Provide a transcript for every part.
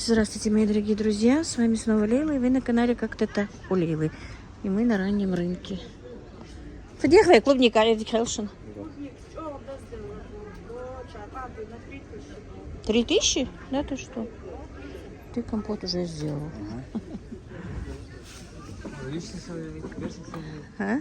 Здравствуйте, мои дорогие друзья, с вами снова Лейла, и вы на канале Как-то у Лейлы. И мы на раннем рынке. Подъехали, клубника, Леди Хелшин. 3000? Да ты что? Ты компот уже сделал. А?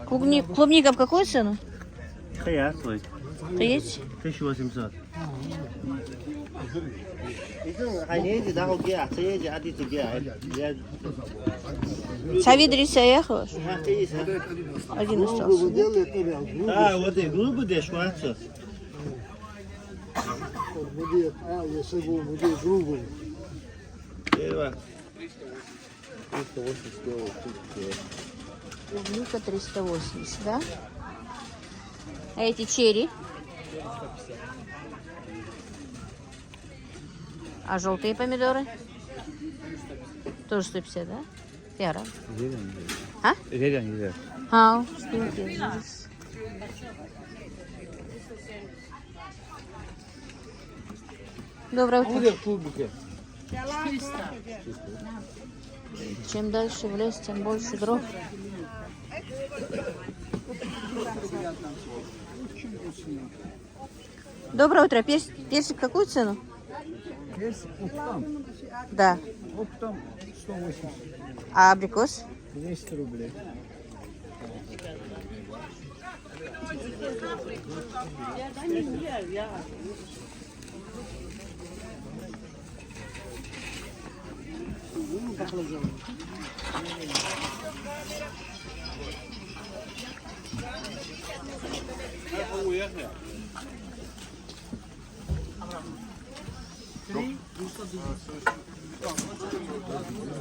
Клубника в какую цену? Приятный. Есть? 1800. Савидриса ехала? Один остался. А, вот и грубо дешевле. Клубника 380, да? А эти черри? А желтые помидоры? Тоже 150, да? Яра. А? А, доброе утро. Чем дальше в лес, тем больше дров. Доброе утро. Персик какую цену? Персик оптом. Да. Оптом 180. А абрикос? 200 рублей.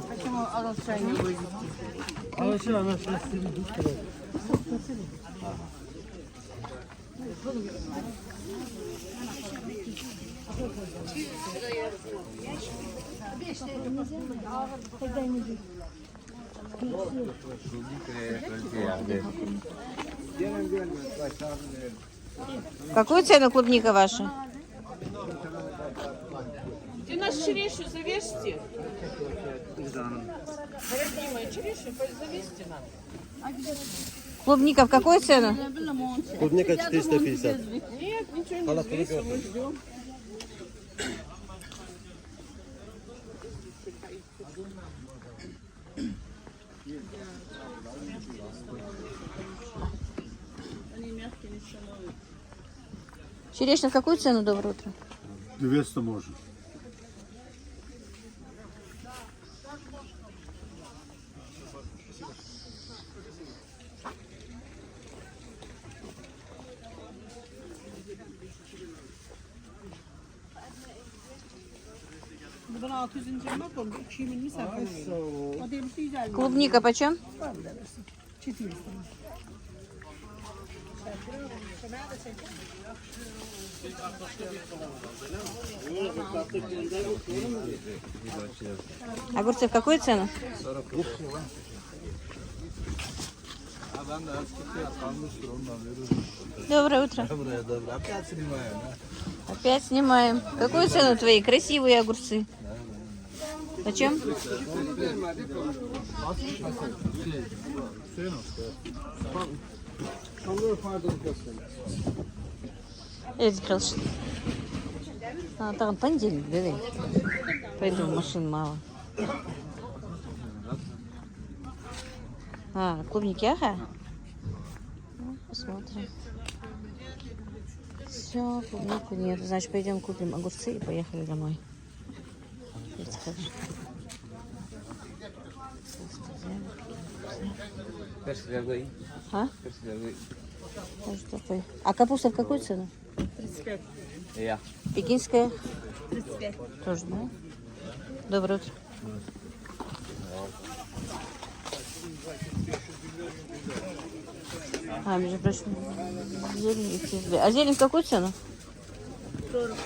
Почему алосчайник? Какую цену клубника ваша? Ты нас черешню завесьте. Дорогие черешню завесьте нам. Клубника в какую цену? Клубника 450. Нет, ничего не взвесим, мы ждем. Черешня в какую цену? Доброе утро. 200 можно. Buradan 600 indirme kondu. 220 sayfa veriyor. O demiş güzel. Клубника почем? 400. Огурцы в какую цену? Доброе утро. Опять снимаем. Какую цену твои красивые огурцы? Почем? Эдик хорошо. Там понедельник, давай. Пойду, машин мало. Клубники, ага. Ну, посмотрим. Все, клубнику нет. Значит, пойдем купим огурцы и поехали домой. А? Может, такой. А капуста в какую цену? 35. Пекинская? 35. Тоже, да? Доброе утро. Между прочим, зелень и физбе. А зелень в какую цену? 40.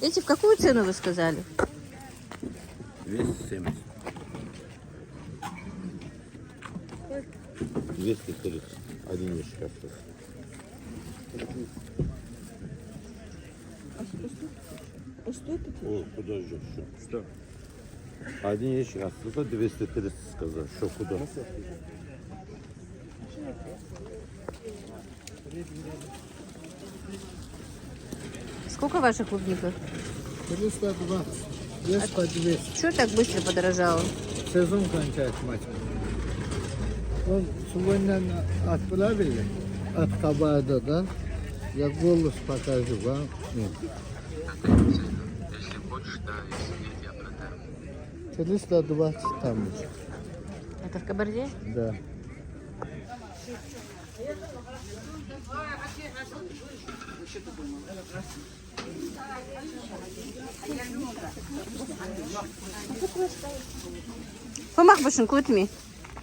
Эти в какую цену вы сказали? 270. 230. Один ящик остался. О, подожди, что? Один ящик остался, 230 сказал. Что, куда? Сколько ваша клубника? 320. Есть по 200. Что так быстро подорожало? Сезон кончается, мать. Он сегодня отправили от Кабада, да? Я голос покажу вам. Нет. Если хочешь, да, если нет, я продам. 320 там уже. Это в Кабарде? Да. Помах башен кутми.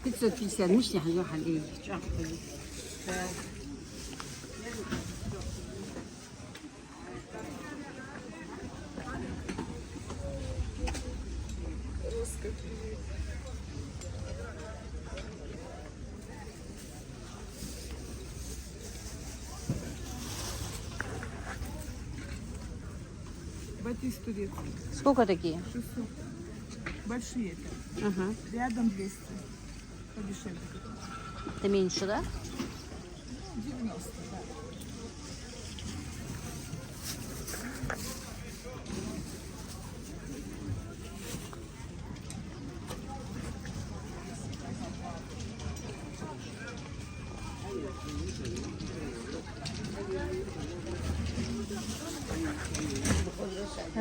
550 مش هيروح عليه. Батист турецкий. Сколько такие? 600. Большие это. Ага. Рядом 200. Подешевле. Это меньше, да? 90, да.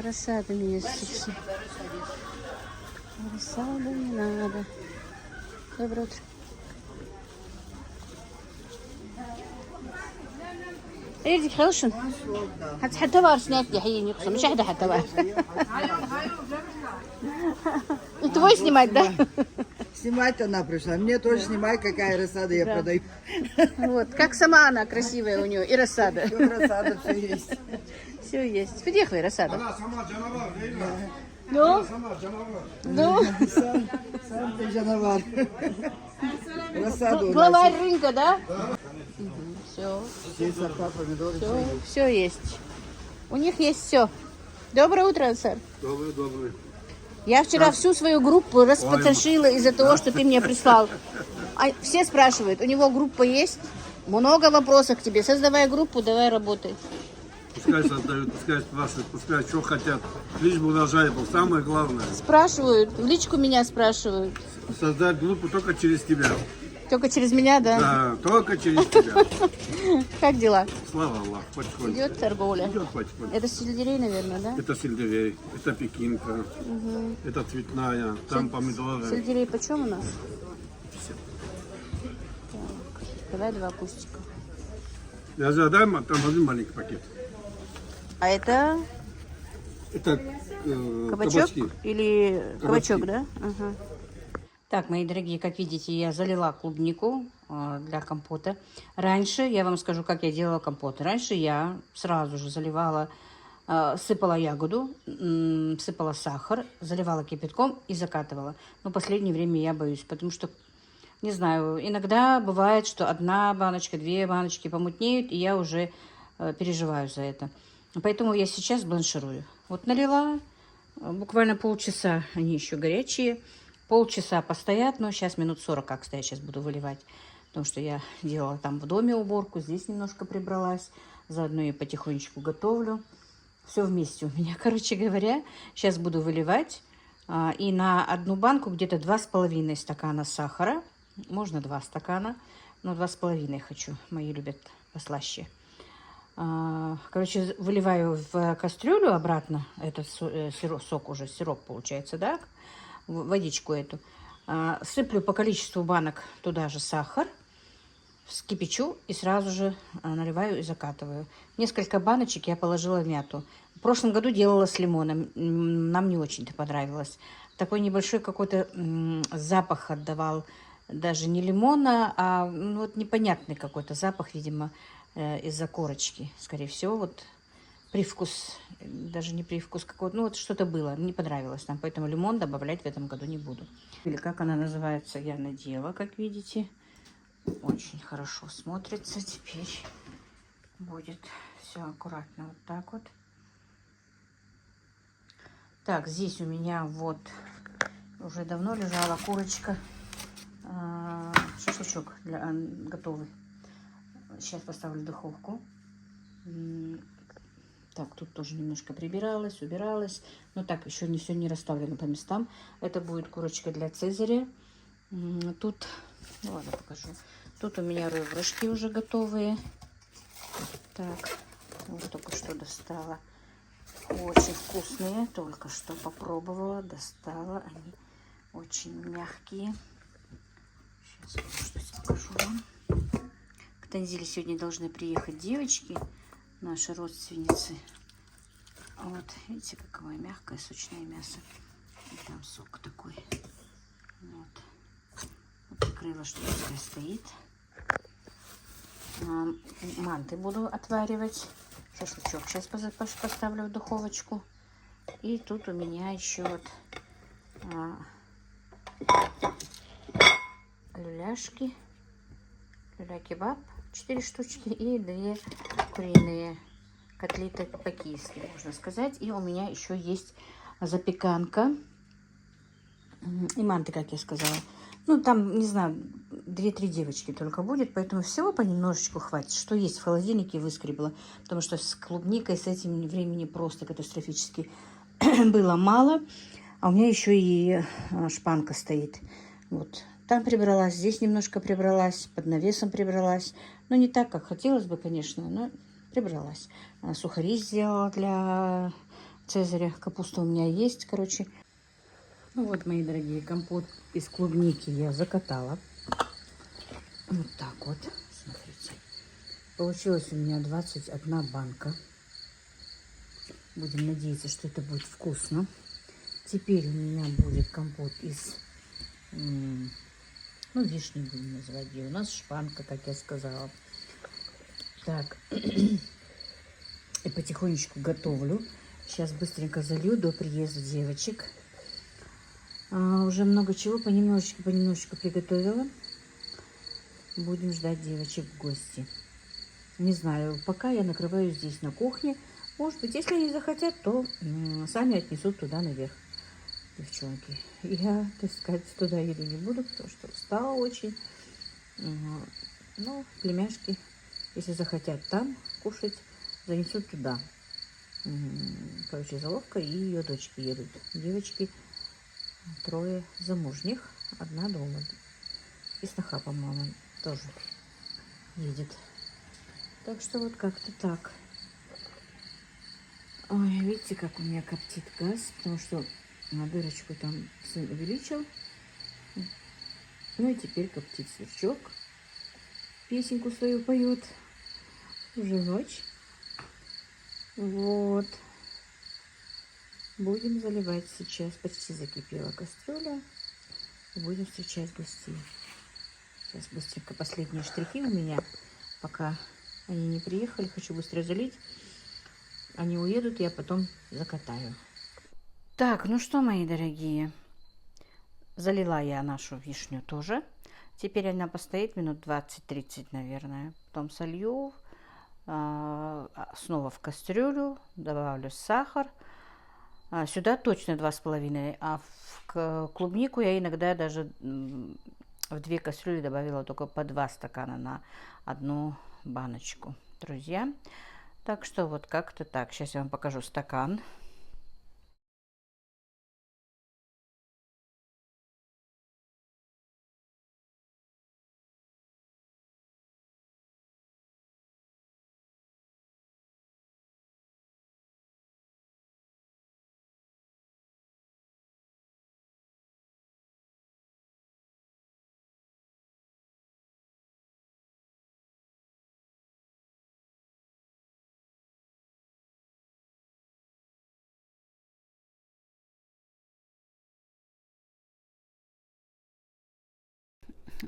Рассады есть все. Рассады не надо. Доброе утро. ايه خلصن حتى بار سناك حين يقسم مش حدا حتى بار твой снимать, да? Снимать она пришла. Мне тоже снимай, какая рассада я продаю. Вот, как сама она красивая у нее и рассада. Всё, рассада, все есть. Все есть. Подъехай, рассада. Ну? Ну? Сам ты жанавар. Рассаду у нас Главарь рынка, да? Все. есть сорта помидоры. Все есть. У них есть все. Доброе утро, сэр. Добрый. Я вчера всю свою группу распотрошила из-за того, что ты мне прислал. А все спрашивают, у него группа есть? Много вопросов к тебе. Создавай группу, давай работай. Пускай создают, пускай спрашивают, пускай что хотят. Лишь бы урожай был. Самое главное. Спрашивают, в личку меня спрашивают. Создать группу только через тебя. Только через меня, да? Да, только через тебя. Как дела? Слава Аллаху, потихоньку. Идет торговля. Идет потихоньку. Это сельдерей, наверное, да? Это сельдерей, это пекинка, это цветная, там помидоры. Сельдерей почем у нас? Так, давай 2 пустика. Я задам, а там один маленький пакет. А это Это кабачок кабачки. или кабачок, Кабачки. да? Ага. Так, мои дорогие, как видите, я залила клубнику для компота. Раньше, я вам скажу, как я делала компот. Раньше я сразу же заливала, сыпала ягоду, сыпала сахар, заливала кипятком и закатывала. Но в последнее время я боюсь, потому что, не знаю, иногда бывает, что 1 баночка, 2 баночки помутнеют, и я уже переживаю за это. Поэтому я сейчас бланширую. Вот налила, буквально полчаса, они еще горячие. Полчаса постоят, но сейчас минут 40 как стоять, сейчас буду выливать. Потому что я делала там в доме уборку, здесь немножко прибралась. Заодно я потихонечку готовлю. Все вместе у меня, короче говоря. Сейчас буду выливать. И на одну банку где-то 2,5 стакана сахара. Можно 2 стакана, но 2,5 хочу. Мои любят послаще. Короче, выливаю в кастрюлю обратно этот сок уже, сироп получается, да? Водичку эту. Сыплю по количеству банок туда же сахар, вскипячу и сразу же наливаю и закатываю. Несколько баночек я положила в мяту. В прошлом году делала с лимоном. Нам не очень-то понравилось. Такой небольшой какой-то запах отдавал. Даже не лимона, а ну, вот непонятный какой-то запах, видимо, из-за корочки. Скорее всего, вот привкус, даже не привкус какой-то, ну вот что-то было, не понравилось нам, поэтому лимон добавлять в этом году не буду. Или как она называется, я надела, как видите. Очень хорошо смотрится. Теперь будет все аккуратно вот так вот. Так, здесь у меня вот уже давно лежала курочка. Шашлычок готовый. Сейчас поставлю в духовку. Так, тут тоже немножко прибиралась, убиралась. Но так, еще не все не расставлено по местам. Это будет курочка для цезаря. Тут, ну ладно, покажу. Тут у меня ребрышки уже готовые. Так, вот только что достала. Очень вкусные. Только что попробовала, достала. Они очень мягкие. Сейчас что-то покажу вам. К Танзиле сегодня должны приехать девочки, наши родственницы. Вот, видите, какое мягкое, сочное мясо. И там сок такой. Вот. Прикрыла, что здесь стоит. Манты буду отваривать. Шашлычок сейчас поставлю в духовочку. И тут у меня еще вот люляшки. Люля-кебаб 4 штучки и 2 куриные котлеты по-киевски, можно сказать. И у меня еще есть запеканка и манты, как я сказала. Ну, там, не знаю, 2-3 девочки только будет, поэтому всего понемножечку хватит. Что есть в холодильнике, выскребла. Потому что с клубникой, с этим времени просто катастрофически было мало. А у меня еще и шпанка стоит. Вот. Там прибралась, здесь немножко прибралась, под навесом прибралась. Ну, не так, как хотелось бы, конечно, но прибралась. Сухари сделала для цезаря. Капуста у меня есть, короче. Ну вот, мои дорогие, компот из клубники я закатала. Вот так вот, смотрите. Получилось у меня 21 банка. Будем надеяться, что это будет вкусно. Теперь у меня будет компот из... Ну, вишни будем называть ее. У нас шпанка, как я сказала. Так. И потихонечку готовлю. Сейчас быстренько залью до приезда девочек. Уже много чего понемножечку приготовила. Будем ждать девочек в гости. Не знаю, пока я накрываю здесь на кухне. Может быть, если они захотят, то сами отнесут туда наверх. Девчонки, я, так сказать, туда еду не буду, потому что устала очень. Ну, племяшки, если захотят там кушать, занесут туда. Короче, Заловка и ее дочки едут. Девочки 3 замужних, 1 дома. И сноха, по-моему, тоже едет. Так что вот как-то так. Ой, видите, как у меня коптит газ, потому что на дырочку там сын увеличил. Ну и теперь коптит сверчок. Песенку свою поет. Уже ночь. Вот. Будем заливать сейчас. Почти закипела кастрюля. И будем встречать гостей. Сейчас быстренько последние штрихи у меня. Пока они не приехали, хочу быстро залить. Они уедут, я потом закатаю. Так, ну что, мои дорогие, залила я нашу вишню тоже. Теперь она постоит минут 20-30, наверное. Потом солью, снова в кастрюлю, добавлю сахар, Сюда точно 2,5, а в клубнику я иногда даже в 2 кастрюли добавила только по 2 стакана на одну баночку, друзья. Так что вот как-то так. Сейчас я вам покажу стакан.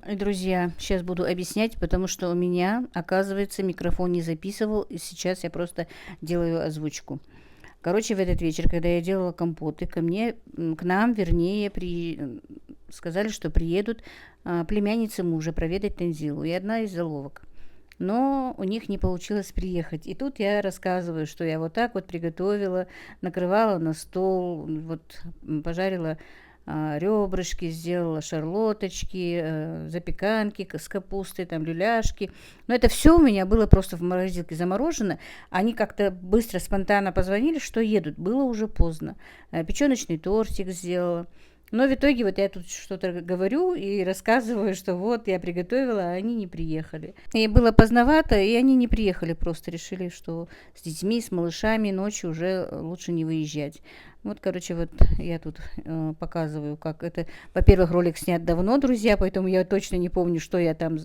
Друзья, сейчас буду объяснять, потому что у меня, оказывается, микрофон не записывал, и сейчас я просто делаю озвучку. Короче, в этот вечер, когда я делала компоты, к нам, вернее, сказали, что приедут племянницы мужа проведать Тензилу, и одна из заловок. Но у них не получилось приехать. И тут я рассказываю, что я вот так вот приготовила, накрывала на стол, вот пожарила ребрышки, сделала шарлоточки, запеканки с капустой, там люляшки. Но это все у меня было просто в морозилке заморожено. Они как-то быстро, спонтанно позвонили, что едут. Было уже поздно. Печеночный тортик сделала. Но в итоге вот я тут что-то говорю и рассказываю, что вот я приготовила, а они не приехали. И было поздновато, и они не приехали, просто решили, что с детьми, с малышами ночью уже лучше не выезжать. Вот, короче, вот я тут показываю, как это... Во-первых, ролик снят давно, друзья, поэтому я точно не помню, что я там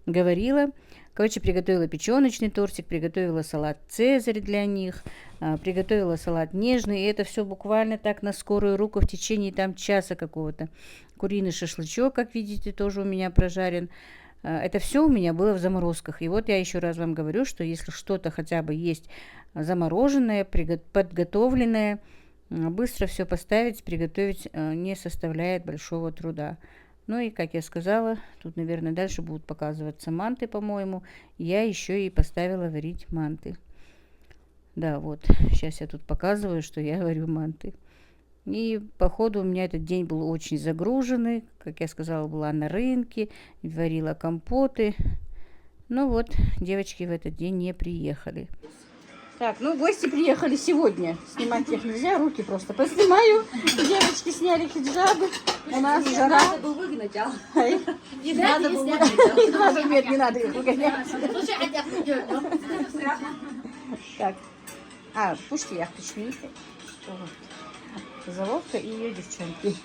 говорила. Короче, приготовила печеночный тортик, приготовила салат «Цезарь» для них, приготовила салат нежный. И это все буквально так на скорую руку в течение там часа какого-то. Куриный шашлычок, как видите, тоже у меня прожарен. Это все у меня было в заморозках. И вот я еще раз вам говорю, что если что-то хотя бы есть замороженное, подготовленное, быстро все поставить, приготовить не составляет большого труда. Ну и, как я сказала, тут, наверное, дальше будут показываться манты, по-моему. Я еще и поставила варить манты. Да, вот, сейчас я тут показываю, что я варю манты. И, походу, у меня этот день был очень загруженный. Как я сказала, была на рынке, варила компоты. Ну вот, девочки в этот день не приехали. Так, ну гости приехали сегодня. Снимать их нельзя, руки просто поснимаю. Девочки сняли хиджабы. У нас жара. Надо было выгнать, а? Не надо было выгнать. Нет, не надо их выгонять. Так, пусть я хочу. Заловка и ее девчонки.